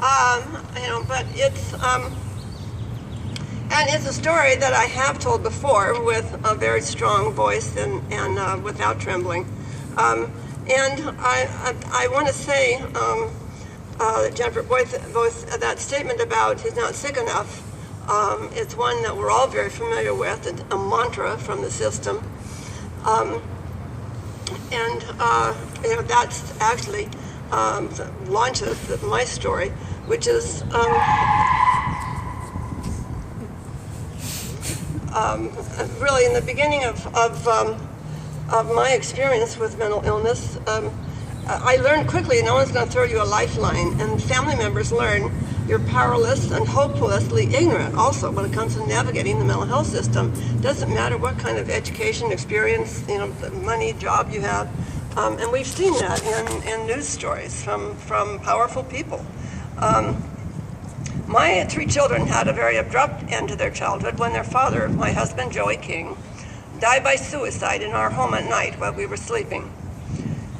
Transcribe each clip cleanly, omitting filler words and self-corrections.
But it's a story that I have told before with a very strong voice and without trembling. And I want to say, Jennifer, both that statement about he's not sick enough, it's one that we're all very familiar with, a mantra from the system. That's actually launches my story, which is really in the beginning of my experience with mental illness. I learned quickly no one's going to throw you a lifeline, and family members learn you're powerless and hopelessly ignorant also when it comes to navigating the mental health system. Doesn't matter what kind of education, experience, money, job you have. And we've seen that in news stories from powerful people. My 3 children had a very abrupt end to their childhood when their father, my husband, Joey King, died by suicide in our home at night while we were sleeping.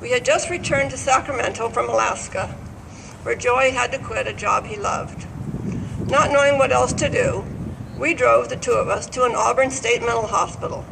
We had just returned to Sacramento from Alaska, where Joey had to quit a job he loved. Not knowing what else to do, we drove, the 2 of us, to an Auburn State Mental Hospital,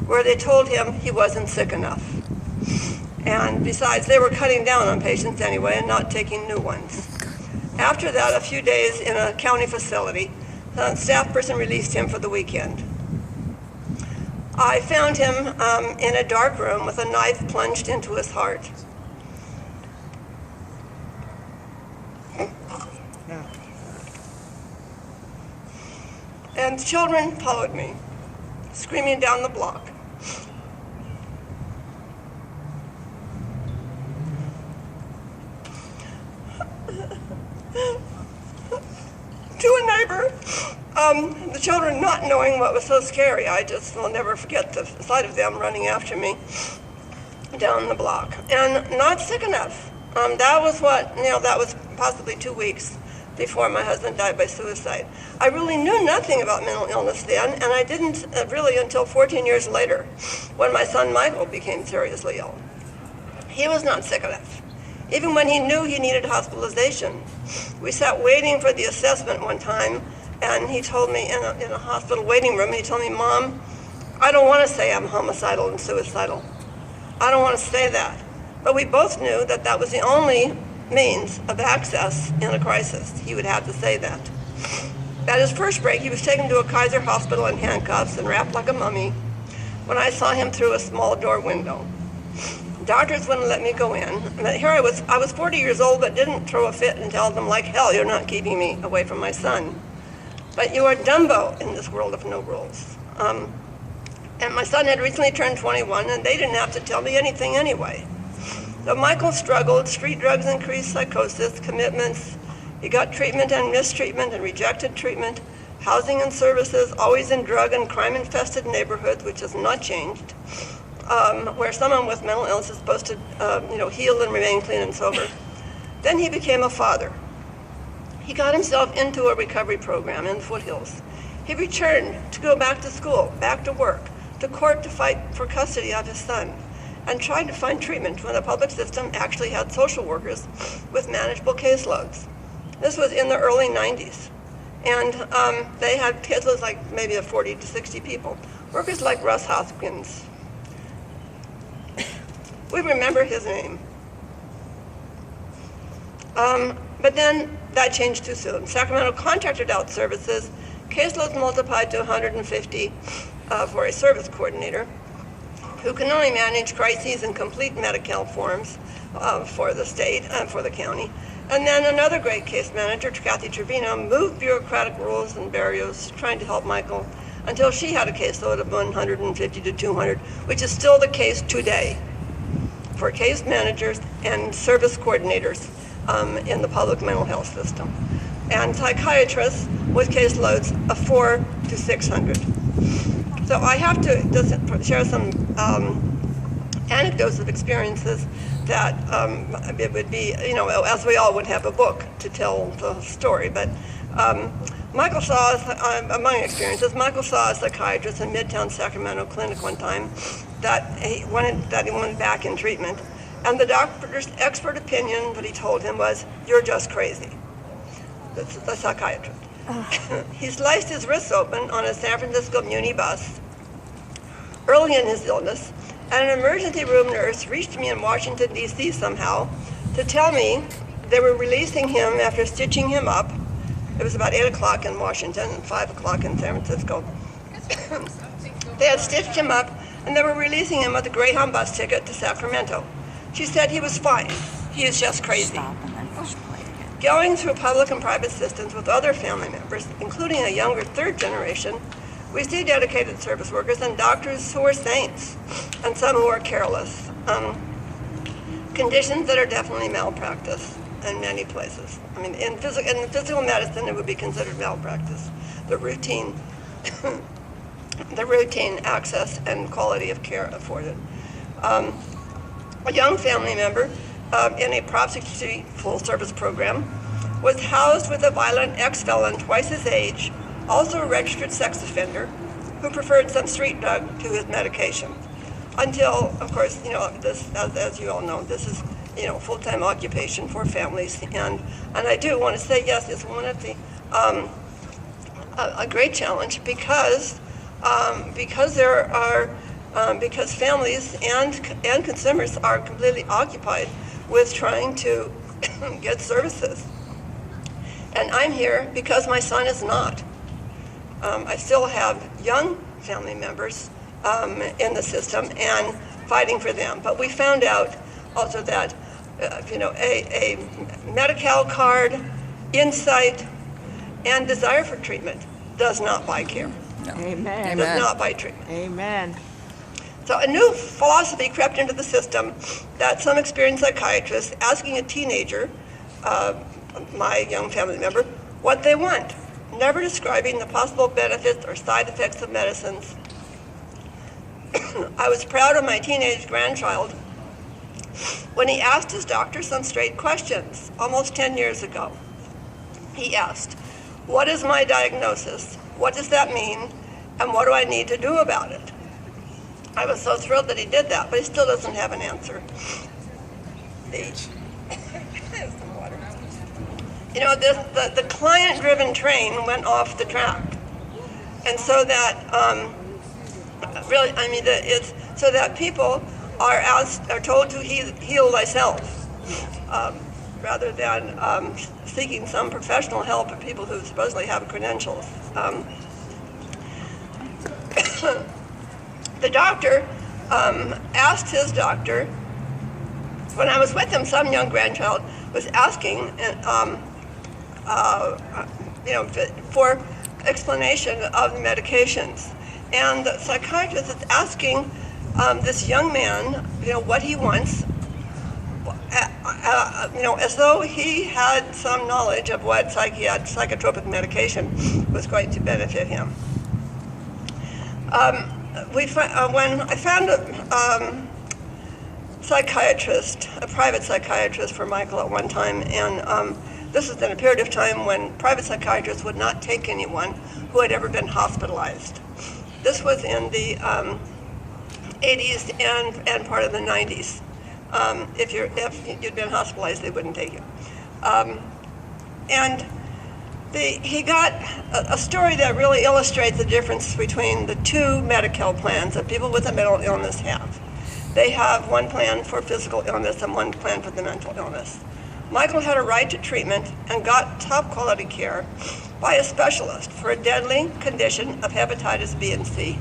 where they told him he wasn't sick enough. And besides, they were cutting down on patients anyway and not taking new ones. After that, a few days in a county facility, a staff person released him for the weekend. I found him in a dark room with a knife plunged into his heart. And children followed me, screaming down the block. To a neighbor, the children not knowing what was so scary. I just will never forget the sight of them running after me down the block. And not sick enough. That was possibly 2 weeks before my husband died by suicide. I really knew nothing about mental illness then, and I didn't really until 14 years later, when my son Michael became seriously ill. He was not sick enough, even when he knew he needed hospitalization. We sat waiting for the assessment one time, and he told me in a hospital waiting room, he told me, "Mom, I don't want to say I'm homicidal and suicidal. I don't want to say that." But we both knew that that was the only means of access in a crisis. He would have to say that. At his first break, he was taken to a Kaiser hospital in handcuffs and wrapped like a mummy when I saw him through a small door window. Doctors wouldn't let me go in. But here I was 40 years old, but didn't throw a fit and tell them, like hell, you're not keeping me away from my son. But you are Dumbo in this world of no rules. And my son had recently turned 21, and they didn't have to tell me anything anyway. So Michael struggled. Street drugs increased psychosis, commitments. He got treatment and mistreatment and rejected treatment. Housing and services, always in drug and crime-infested neighborhoods, which has not changed. Where someone with mental illness is supposed to, heal and remain clean and sober. Then he became a father. He got himself into a recovery program in the foothills. He returned to go back to school, back to work, to court to fight for custody of his son, and tried to find treatment when the public system actually had social workers with manageable caseloads. This was in the early 90s. And they had caseloads like maybe 40 to 60 people. Workers like Russ Hoskins. We remember his name. But then that changed too soon. Sacramento contracted out services. Caseloads multiplied to 150 for a service coordinator who can only manage crises and complete Medi-Cal forms for the state and for the county. And then another great case manager, Kathy Trevino, moved bureaucratic rules and barriers trying to help Michael until she had a caseload of 150 to 200, which is still the case today for case managers and service coordinators in the public mental health system, and psychiatrists with caseloads of 400 to 600. So I have to just share some anecdotes of experiences that it would be, as we all would have a book to tell the story, but Michael saw, among experiences, Michael saw a psychiatrist in Midtown Sacramento clinic one time that he wanted back in treatment. And the doctor's expert opinion, what he told him was, "You're just crazy." the psychiatrist. He sliced his wrists open on a San Francisco Muni bus early in his illness, and an emergency room nurse reached me in Washington, D.C. somehow to tell me they were releasing him after stitching him up. It was about 8 o'clock in Washington and 5 o'clock in San Francisco. They had stitched him up, and they were releasing him with a Greyhound bus ticket to Sacramento. She said he was fine. He is just crazy. Going through public and private systems with other family members, including a younger third generation, we see dedicated service workers and doctors who are saints and some who are careless. Conditions that are definitely malpractice in many places. I mean, in physical medicine, it would be considered malpractice. The routine access and quality of care afforded. A young family member in a Prop 63 full-service program was housed with a violent ex-felon twice his age, also a registered sex offender, who preferred some street drug to his medication. Until, of course, this, as you all know, this is, full-time occupation for families, and I do want to say, yes, it's one of the a great challenge because there are because families and consumers are completely occupied with trying to get services. And I'm here because my son is not. I still have young family members in the system and fighting for them. But we found out also that, a Medi-Cal card, insight, and desire for treatment does not buy care. No. Amen. Does not buy treatment. Amen. So a new philosophy crept into the system that some experienced psychiatrists asking a teenager, my young family member, what they want, never describing the possible benefits or side effects of medicines. I was proud of my teenage grandchild when he asked his doctor some straight questions almost 10 years ago. He asked, "What is my diagnosis? What does that mean? And what do I need to do about it?" I was so thrilled that he did that, but he still doesn't have an answer. The client-driven train went off the track, and so that it's so that people are told to heal thyself, rather than seeking some professional help of people who supposedly have credentials. The doctor asked his doctor, when I was with him, some young grandchild was asking, for explanation of the medications. And the psychiatrist is asking this young man, what he wants, as though he had some knowledge of what psychotropic medication was going to benefit him. When I found a psychiatrist, a private psychiatrist for Michael at one time, and this was in a period of time when private psychiatrists would not take anyone who had ever been hospitalized. This was in the 80s and part of the 90s. If you'd been hospitalized, they wouldn't take you. He got a story that really illustrates the difference between the two Medi-Cal plans that people with a mental illness have. They have one plan for physical illness and one plan for the mental illness. Michael had a right to treatment and got top quality care by a specialist for a deadly condition of hepatitis B and C.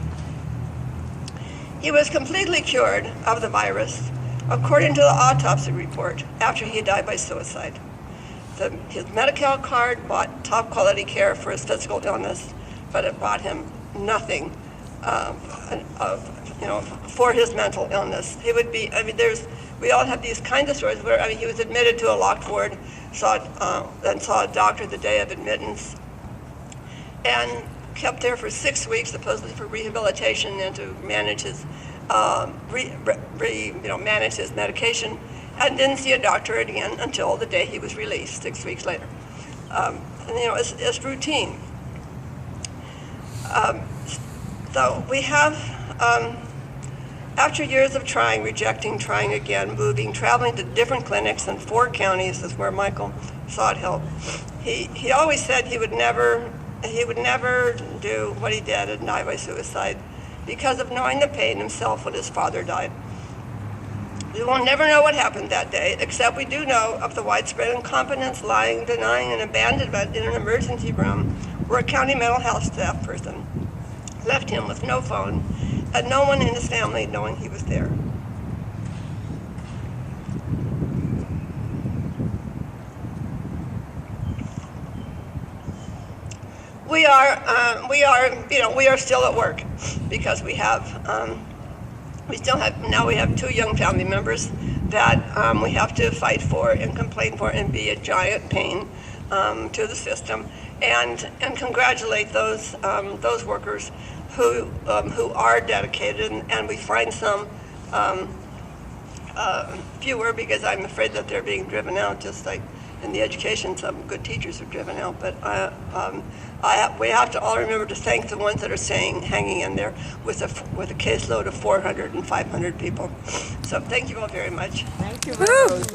He was completely cured of the virus, according to the autopsy report, after he died by suicide. His Medi-Cal card bought top quality care for his physical illness, but it bought him nothing for his mental illness. He would be, we all have these kinds of stories where, he was admitted to a locked ward, saw a doctor the day of admittance, and kept there for 6 weeks, supposedly for rehabilitation and to manage his, manage his medication, and didn't see a doctor again until the day he was released 6 weeks later. It's routine. So we have, after years of trying, rejecting, trying again, moving, traveling to different clinics in 4 counties is where Michael sought help. He always said he would never do what he did and die by suicide because of knowing the pain himself when his father died. We will never know what happened that day, except we do know of the widespread incompetence, lying, denying, and abandonment in an emergency room where a county mental health staff person left him with no phone and no one in his family knowing he was there. We are still at work because we still have 2 young family members that we have to fight for and complain for and be a giant pain to the system, and congratulate those workers who are dedicated, and we find some fewer because I'm afraid that they're being driven out, just like in the education some good teachers are driven out. But we have to all remember to thank the ones that are hanging in there with a caseload of 400 and 500 people. So thank you all very much. Thank you, Rose.